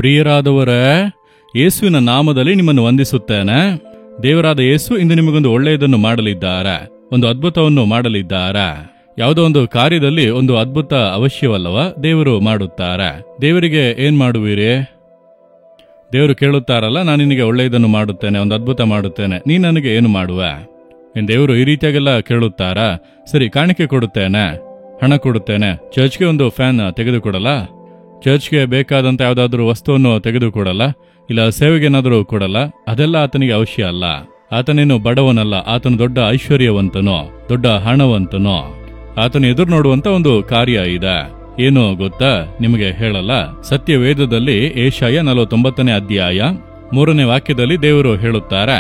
ಪ್ರಿಯರಾದವರೇ, ಯೇಸುವಿನ ನಾಮದಲ್ಲಿ ನಿಮ್ಮನ್ನು ವಂದಿಸುತ್ತೇನೆ. ದೇವರಾದ ಯೇಸು ಇಂದು ನಿಮಗೊಂದು ಒಳ್ಳೆಯದನ್ನು ಮಾಡಲಿದ್ದಾರೆ, ಒಂದು ಅದ್ಭುತವನ್ನು ಮಾಡಲಿದ್ದಾರೆ. ಯಾವುದೋ ಒಂದು ಕಾರ್ಯದಲ್ಲಿ ಒಂದು ಅದ್ಭುತ ಅವಶ್ಯವಲ್ಲವ, ದೇವರು ಮಾಡುತ್ತಾರೆ. ದೇವರಿಗೆ ಏನ್ ಮಾಡುವಿರಿ? ದೇವರು ಕೇಳುತ್ತಾರಲ್ಲ, ನಾನು ನಿನಗೆ ಒಳ್ಳೆಯದನ್ನು ಮಾಡುತ್ತೇನೆ, ಒಂದು ಅದ್ಭುತ ಮಾಡುತ್ತೇನೆ, ನೀನು ನನಗೆ ಏನು ಮಾಡುವೆ? ದೇವರು ಈ ರೀತಿಯಾಗೆಲ್ಲ ಕೇಳುತ್ತಾರಾ? ಸರಿ, ಕಾಣಿಕೆ ಕೊಡುತ್ತೇನೆ, ಹಣ ಕೊಡುತ್ತೇನೆ, ಚರ್ಚ್ಗೆ ಒಂದು ಫ್ಯಾನ್ ತೆಗೆದುಕೊಡಲ್ಲ, ಚರ್ಚ್ಗೆ ಬೇಕಾದಂಥ ಯಾವುದಾದ್ರೂ ವಸ್ತುವನ್ನು ತೆಗೆದುಕೊಡಲ್ಲ, ಇಲ್ಲ ಸೇವೆಗೆ ಏನಾದರೂ ಕೊಡಲ್ಲ. ಅದೆಲ್ಲ ಆತನಿಗೆ ಅವಶ್ಯ ಅಲ್ಲ. ಆತನೇನು ಬಡವನಲ್ಲ, ಆತನು ದೊಡ್ಡ ಐಶ್ವರ್ಯವಂತನೋ, ದೊಡ್ಡ ಹಣವಂತನೋ. ಆತನು ಎದುರು ನೋಡುವಂತ ಒಂದು ಕಾರ್ಯ ಇದೆ. ಏನು ಗೊತ್ತಾ? ನಿಮಗೆ ಹೇಳಲ್ಲ. ಸತ್ಯವೇದದಲ್ಲಿ ಏಷಾಯ 49ನೇ ಅಧ್ಯಾಯ 3ನೇ ವಾಕ್ಯದಲ್ಲಿ ದೇವರು ಹೇಳುತ್ತಾರೆ,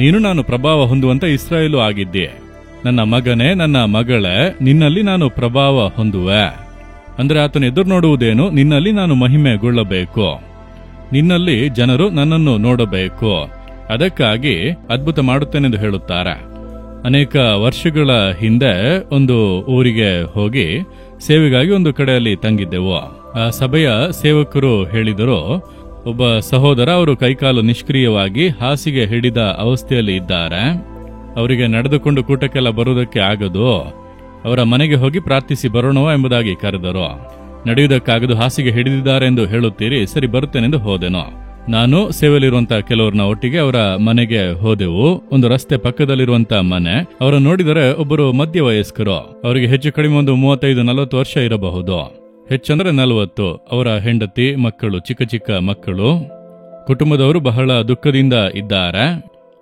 ನೀನು ನಾನು ಪ್ರಭಾವ ಹೊಂದುವಂತ ಇಸ್ರಾಯೇಲು ಆಗಿದ್ದೆ. ನನ್ನ ಮಗನೇ, ನನ್ನ ಮಗಳೇ, ನಿನ್ನಲ್ಲಿ ನಾನು ಪ್ರಭಾವ ಹೊಂದುವೆ. ಅಂದ್ರೆ ಆತನು ಎದುರು ನೋಡುವುದೇನು? ನಿನ್ನಲ್ಲಿ ನಾನು ಮಹಿಮೆಗೊಳ್ಳಬೇಕು, ನಿನ್ನಲ್ಲಿ ಜನರು ನನ್ನನ್ನು ನೋಡಬೇಕು. ಅದಕ್ಕಾಗಿ ಅದ್ಭುತ ಮಾಡುತ್ತೇನೆಂದು ಹೇಳುತ್ತಾರೆ. ಅನೇಕ ವರ್ಷಗಳ ಹಿಂದೆ ಒಂದು ಊರಿಗೆ ಹೋಗಿ ಸೇವೆಗಾಗಿ ಒಂದು ಕಡೆಯಲ್ಲಿ ತಂಗಿದ್ದೆವು. ಆ ಸಭೆಯ ಸೇವಕರು ಹೇಳಿದರು, ಒಬ್ಬ ಸಹೋದರ ಅವರು ಕೈಕಾಲು ನಿಷ್ಕ್ರಿಯವಾಗಿ ಹಾಸಿಗೆ ಹಿಡಿದ ಅವಸ್ಥೆಯಲ್ಲಿ ಇದ್ದಾರೆ, ಅವರಿಗೆ ನಡೆದುಕೊಂಡು ಕೂಟಕ್ಕೆಲ್ಲ ಬರುವುದಕ್ಕೆ ಆಗದು, ಅವರ ಮನೆಗೆ ಹೋಗಿ ಪ್ರಾರ್ಥಿಸಿ ಬರೋಣವ ಎಂಬುದಾಗಿ ಕರೆದರು. ನಡೆಯುವುದಕ್ಕಾಗದು, ಹಾಸಿಗೆ ಹಿಡಿದಿದ್ದಾರೆ ಎಂದು ಹೇಳುತ್ತೀರಿ, ಸರಿ ಬರುತ್ತೇನೆಂದು ಹೋದೆನು. ನಾನು ಸೇವೆಯಲ್ಲಿರುವಂತಹ ಕೆಲವ್ರನ್ನ ಒಟ್ಟಿಗೆ ಅವರ ಮನೆಗೆ ಹೋದೆವು. ಒಂದು ರಸ್ತೆ ಪಕ್ಕದಲ್ಲಿರುವಂತ ಮನೆ. ಅವರನ್ನು ನೋಡಿದರೆ ಒಬ್ಬರು ಮಧ್ಯವಯಸ್ಕರು, ಅವರಿಗೆ ಹೆಚ್ಚು ಕಡಿಮೆ ಒಂದು 35-40 ವರ್ಷ ಇರಬಹುದು, ಹೆಚ್ಚಂದ್ರೆ 40. ಅವರ ಹೆಂಡತಿ, ಮಕ್ಕಳು, ಚಿಕ್ಕ ಚಿಕ್ಕ ಮಕ್ಕಳು. ಕುಟುಂಬದವರು ಬಹಳ ದುಃಖದಿಂದ ಇದ್ದಾರೆ.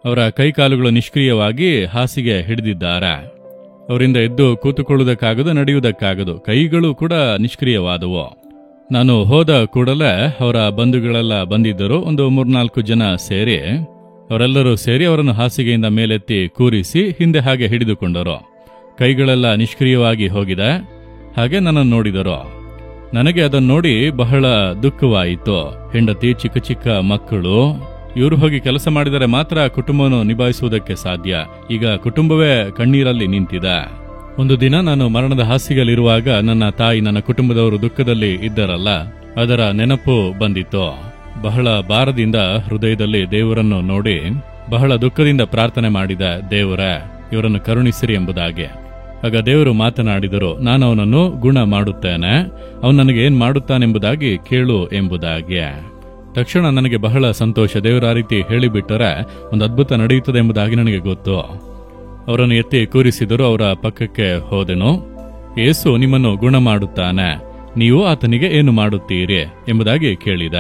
ಅವರ ಕೈಕಾಲುಗಳು ನಿಷ್ಕ್ರಿಯವಾಗಿ ಹಾಸಿಗೆ ಹಿಡಿದಿದ್ದಾರೆ. ಅವರಿಂದ ಎದ್ದು ಕೂತುಕೊಳ್ಳುವುದಕ್ಕಾಗದು, ನಡೆಯುವುದಕ್ಕಾಗದು, ಕೈಗಳು ಕೂಡ ನಿಷ್ಕ್ರಿಯವಾದವು. ನಾನು ಹೋದ ಕೂಡಲೇ ಅವರ ಬಂಧುಗಳೆಲ್ಲ ಬಂದಿದ್ದರು. ಒಂದು 3-4 ಜನ ಸೇರಿ, ಅವರೆಲ್ಲರೂ ಸೇರಿ ಅವರನ್ನು ಹಾಸಿಗೆಯಿಂದ ಮೇಲೆತ್ತಿ ಕೂರಿಸಿ ಹಿಂದೆ ಹಾಗೆ ಹಿಡಿದುಕೊಂಡರು. ಕೈಗಳೆಲ್ಲ ನಿಷ್ಕ್ರಿಯವಾಗಿ ಹೋಗಿದೆ. ಹಾಗೆ ನನ್ನನ್ನು ನೋಡಿದರು. ನನಗೆ ಅದನ್ನು ನೋಡಿ ಬಹಳ ದುಃಖವಾಯಿತು. ಹೆಂಡತಿ, ಚಿಕ್ಕ ಚಿಕ್ಕ ಮಕ್ಕಳು, ಇವರು ಹೋಗಿ ಕೆಲಸ ಮಾಡಿದರೆ ಮಾತ್ರ ಕುಟುಂಬವನ್ನು ನಿಭಾಯಿಸುವುದಕ್ಕೆ ಸಾಧ್ಯ. ಈಗ ಕುಟುಂಬವೇ ಕಣ್ಣೀರಲ್ಲಿ ನಿಂತಿದೆ. ಒಂದು ದಿನ ನಾನು ಮರಣದ ಹಾಸಿಗೆಯಲ್ಲಿರುವಾಗ ನನ್ನ ತಾಯಿ, ನನ್ನ ಕುಟುಂಬದವರು ದುಃಖದಲ್ಲಿ ಇದ್ದರಲ್ಲ, ಅದರ ನೆನಪು ಬಂದಿತ್ತು. ಬಹಳ ಭಾರದಿಂದ ಹೃದಯದಲ್ಲಿ ದೇವರನ್ನು ನೋಡಿ ಬಹಳ ದುಃಖದಿಂದ ಪ್ರಾರ್ಥನೆ ಮಾಡಿದ, ದೇವರೇ ಇವರನ್ನು ಕರುಣಿಸಿರಿ ಎಂಬುದಾಗಿ. ಆಗ ದೇವರು ಮಾತನಾಡಿದರು, ನಾನು ಅವನನ್ನು ಗುಣ ಮಾಡುತ್ತೇನೆ, ಅವನು ನನಗೆ ಏನ್ ಮಾಡುತ್ತಾನೆಂಬುದಾಗಿ ಕೇಳು ಎಂಬುದಾಗಿ. ತಕ್ಷಣ ನನಗೆ ಬಹಳ ಸಂತೋಷ. ದೇವರ ಆ ರೀತಿ ಹೇಳಿಬಿಟ್ಟರೆ ಒಂದು ಅದ್ಭುತ ನಡೆಯುತ್ತದೆ ಎಂಬುದಾಗಿ ನನಗೆ ಗೊತ್ತು. ಅವರನ್ನು ಎತ್ತಿ ಕೂರಿಸಿದರು. ಅವರ ಪಕ್ಕಕ್ಕೆ ಹೋದೆನು. ಯೇಸು ನಿಮ್ಮನ್ನು ಗುಣ ಮಾಡುತ್ತಾನೆ, ನೀವು ಆತನಿಗೆ ಏನು ಮಾಡುತ್ತೀರಿ ಎಂಬುದಾಗಿ ಕೇಳಿದ.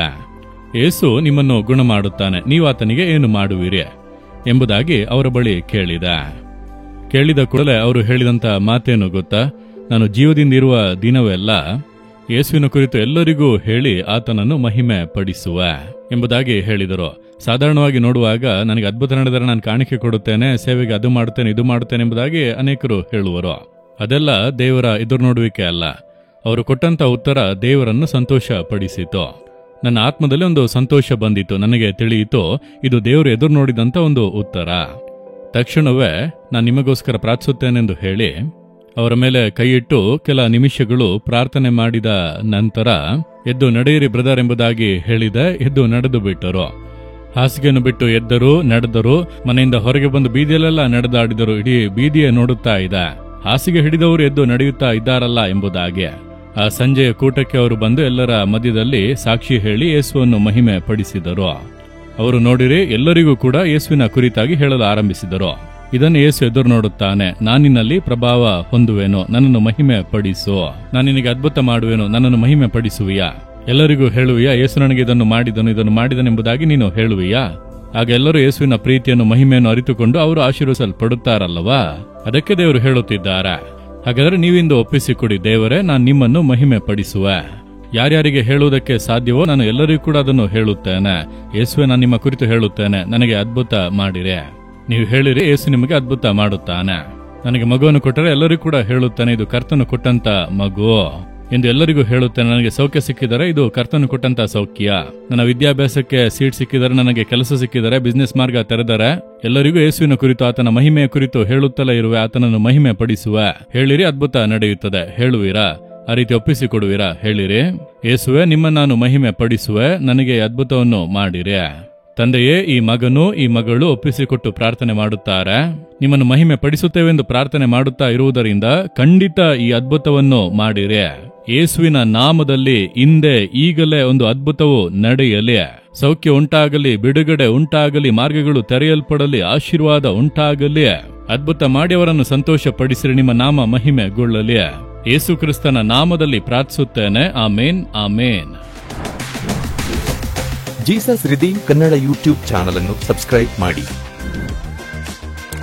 ಯೇಸು ನಿಮ್ಮನ್ನು ಗುಣ ಮಾಡುತ್ತಾನೆ, ನೀವು ಆತನಿಗೆ ಏನು ಮಾಡುವಿರಿ ಎಂಬುದಾಗಿ ಅವರ ಬಳಿ ಕೇಳಿದ ಕೂಡಲೇ ಅವರು ಹೇಳಿದಂತ ಮಾತೇನು ಗೊತ್ತಾ? ನಾನು ಜೀವದಿಂದಿರುವ ದಿನವೆಲ್ಲ ಯೇಸುವಿನ ಕುರಿತು ಎಲ್ಲರಿಗೂ ಹೇಳಿ ಆತನನ್ನು ಮಹಿಮೆ ಪಡಿಸುವ ಎಂಬುದಾಗಿ ಹೇಳಿದರು. ಸಾಧಾರಣವಾಗಿ ನೋಡುವಾಗ ನನಗೆ ಅದ್ಭುತ ನಡೆದರೆ ನಾನು ಕಾಣಿಕೆ ಕೊಡುತ್ತೇನೆ, ಸೇವೆಗೆ ಅದು ಮಾಡುತ್ತೇನೆ, ಇದು ಮಾಡುತ್ತೇನೆ ಎಂಬುದಾಗಿ ಅನೇಕರು ಹೇಳುವರು. ಅದೆಲ್ಲ ದೇವರ ಎದುರು ನೋಡುವಿಕೆ ಅಲ್ಲ. ಅವರು ಕೊಟ್ಟಂತ ಉತ್ತರ ದೇವರನ್ನು ಸಂತೋಷ ಪಡಿಸಿತು. ನನ್ನ ಆತ್ಮದಲ್ಲಿ ಒಂದು ಸಂತೋಷ ಬಂದಿತು. ನನಗೆ ತಿಳಿಯಿತು, ಇದು ದೇವರು ಎದುರು ನೋಡಿದಂತ ಒಂದು ಉತ್ತರ. ತಕ್ಷಣವೇ ನಾನು ನಿಮಗೋಸ್ಕರ ಪ್ರಾರ್ಥಿಸುತ್ತೇನೆಂದು ಹೇಳಿ ಅವರ ಮೇಲೆ ಕೈಯಿಟ್ಟು ಕೆಲ ನಿಮಿಷಗಳು ಪ್ರಾರ್ಥನೆ ಮಾಡಿದ ನಂತರ, ಎದ್ದು ನಡೆಯಿರಿ ಬ್ರದರ್ ಎಂಬುದಾಗಿ ಹೇಳಿದೆ. ಎದ್ದು ನಡೆದು ಬಿಟ್ಟರು. ಹಾಸಿಗೆಯನ್ನು ಬಿಟ್ಟು ಎದ್ದರು, ನಡೆದರು. ಮನೆಯಿಂದ ಹೊರಗೆ ಬಂದು ಬೀದಿಯಲ್ಲೆಲ್ಲ ನಡೆದಾಡಿದರು. ಇಡೀ ಬೀದಿಯೇ ನೋಡುತ್ತಾ ಇದೆ, ಹಾಸಿಗೆ ಹಿಡಿದವರು ಎದ್ದು ನಡೆಯುತ್ತಾ ಇದ್ದಾರಲ್ಲ ಎಂಬುದಾಗಿ. ಆ ಸಂಜೆಯ ಕೂಟಕ್ಕೆ ಅವರು ಬಂದು ಎಲ್ಲರ ಮಧ್ಯದಲ್ಲಿ ಸಾಕ್ಷಿ ಹೇಳಿ ಯೇಸುವನ್ನು ಮಹಿಮೆ ಪಡಿಸಿದರು. ಅವರು ನೋಡಿರಿ, ಎಲ್ಲರಿಗೂ ಕೂಡ ಯೇಸುವಿನ ಕುರಿತಾಗಿ ಹೇಳಲು ಆರಂಭಿಸಿದರು. ಇದನ್ನು ಯೇಸು ಎದುರು ನೋಡುತ್ತಾನೆ, ನಾನಿನ್ನಲ್ಲಿ ಪ್ರಭಾವ ಹೊಂದುವೆನು, ನನ್ನನ್ನು ಮಹಿಮೆ ಪಡಿಸು, ನಾನು ನಿನಗೆ ಅದ್ಭುತ ಮಾಡುವೆನು, ನನ್ನನ್ನು ಮಹಿಮೆ ಪಡಿಸುವಿಯಾ? ಎಲ್ಲರಿಗೂ ಹೇಳುವಿಯಾ, ಯೇಸು ನನಗೆ ಇದನ್ನು ಮಾಡಿದನೆಂಬುದಾಗಿ ನೀನು ಹೇಳುವಿಯಾ? ಆಗ ಎಲ್ಲರೂ ಯೇಸುವಿನ ಪ್ರೀತಿಯನ್ನು, ಮಹಿಮೆಯನ್ನು ಅರಿತುಕೊಂಡು ಅವರು ಆಶೀರ್ವದಿಸಲ್ಪಡುತ್ತಾರಲ್ಲವಾ? ಅದಕ್ಕೆ ದೇವರು ಹೇಳುತ್ತಿದ್ದಾರೆ, ಹಾಗಾದರೆ ನೀವಿಂದು ಒಪ್ಪಿಸಿಕೊಡಿ, ದೇವರೇ ನಾನು ನಿಮ್ಮನ್ನು ಮಹಿಮೆ ಪಡಿಸುವೆ. ಯಾರ್ಯಾರಿಗೆ ಹೇಳುವುದಕ್ಕೆ ಸಾಧ್ಯವೋ ನಾನು ಎಲ್ಲರಿಗೂ ಕೂಡ ಅದನ್ನು ಹೇಳುತ್ತೇನೆ. ಯೇಸುವೆ, ನಾನು ನಿಮ್ಮ ಕುರಿತು ಹೇಳುತ್ತೇನೆ, ನನಗೆ ಅದ್ಭುತ ಮಾಡಿರೆ. ನೀವು ಹೇಳಿರಿ, ಯೇಸು ನಿಮಗೆ ಅದ್ಭುತ ಮಾಡುತ್ತಾನೆ. ನನಗೆ ಮಗುವನ್ನು ಕೊಟ್ಟರೆ ಎಲ್ಲರಿಗೂ ಕೂಡ ಹೇಳುತ್ತಾನೆ, ಇದು ಕರ್ತನು ಕೊಟ್ಟಂತ ಮಗು ಎಂದು ಎಲ್ಲರಿಗೂ ಹೇಳುತ್ತೇನೆ. ನನಗೆ ಸೌಖ್ಯ ಸಿಕ್ಕಿದರೆ ಇದು ಕರ್ತನು ಕೊಟ್ಟಂತ ಸೌಖ್ಯ. ನನ್ನ ವಿದ್ಯಾಭ್ಯಾಸಕ್ಕೆ ಸೀಟ್ ಸಿಕ್ಕಿದರೆ, ನನಗೆ ಕೆಲಸ ಸಿಕ್ಕಿದರೆ, ಬಿಸ್ನೆಸ್ ಮಾರ್ಗ ತೆರೆದರೆ, ಎಲ್ಲರಿಗೂ ಯೇಸುವಿನ ಕುರಿತು, ಆತನ ಮಹಿಮೆಯ ಕುರಿತು ಹೇಳುತ್ತಲೇ ಇರುವೆ. ಆತನನ್ನು ಮಹಿಮೆ ಪಡಿಸುವ. ಹೇಳಿರಿ, ಅದ್ಭುತ ನಡೆಯುತ್ತದೆ. ಹೇಳುವಿರಾ? ಆ ರೀತಿ ಒಪ್ಪಿಸಿಕೊಡುವಿರಾ? ಹೇಳಿರಿ. ಯೇಸುವೆ, ನಿಮ್ಮ ನಾನು ಮಹಿಮೆ ಪಡಿಸುವೆ, ನನಗೆ ಈ ಅದ್ಭುತವನ್ನು ಮಾಡಿರಿ. ತಂದೆಯೇ, ಈ ಮಗನು ಈ ಮಗಳು ಒಪ್ಪಿಸಿಕೊಟ್ಟು ಪ್ರಾರ್ಥನೆ ಮಾಡುತ್ತಾರೆ. ನಿಮ್ಮನ್ನು ಮಹಿಮೆ ಪಡಿಸುತ್ತೇವೆಂದು ಪ್ರಾರ್ಥನೆ ಮಾಡುತ್ತಾ ಇರುವುದರಿಂದ ಖಂಡಿತ ಈ ಅದ್ಭುತವನ್ನು ಮಾಡಿರಿ. ಯೇಸುವಿನ ನಾಮದಲ್ಲಿ ಹಿಂದೆ ಈಗಲೇ ಒಂದು ಅದ್ಭುತವು ನಡೆಯಲಿ. ಸೌಖ್ಯ ಉಂಟಾಗಲಿ, ಬಿಡುಗಡೆ ಉಂಟಾಗಲಿ, ಮಾರ್ಗಗಳು ತೆರೆಯಲ್ಪಡಲಿ, ಆಶೀರ್ವಾದ ಉಂಟಾಗಲಿ. ಅದ್ಭುತ ಮಾಡಿ ಅವರನ್ನು ಸಂತೋಷ ಪಡಿಸಿರಿ. ನಿಮ್ಮ ನಾಮ ಮಹಿಮೆಗೊಳ್ಳಲಿ. ಯೇಸು ಕ್ರಿಸ್ತನ ನಾಮದಲ್ಲಿ ಪ್ರಾರ್ಥಿಸುತ್ತೇನೆ. Amen, amen. Jesus redeem Kannada YouTube channel ಅನ್ನು ಸಬ್ಸ್ಕ್ರೈಬ್ ಮಾಡಿ.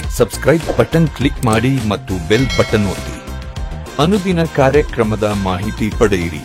ಸಬ್ಸ್ಕ್ರೈಬ್ ಬಟನ್ ಕ್ಲಿಕ್ ಮಾಡಿ ಮತ್ತು ಬೆಲ್ ಬಟನ್ ಒತ್ತಿ. ಅನುದಿನ ಕಾರ್ಯಕ್ರಮದ ಮಾಹಿತಿ ಪಡೆಯಿರಿ.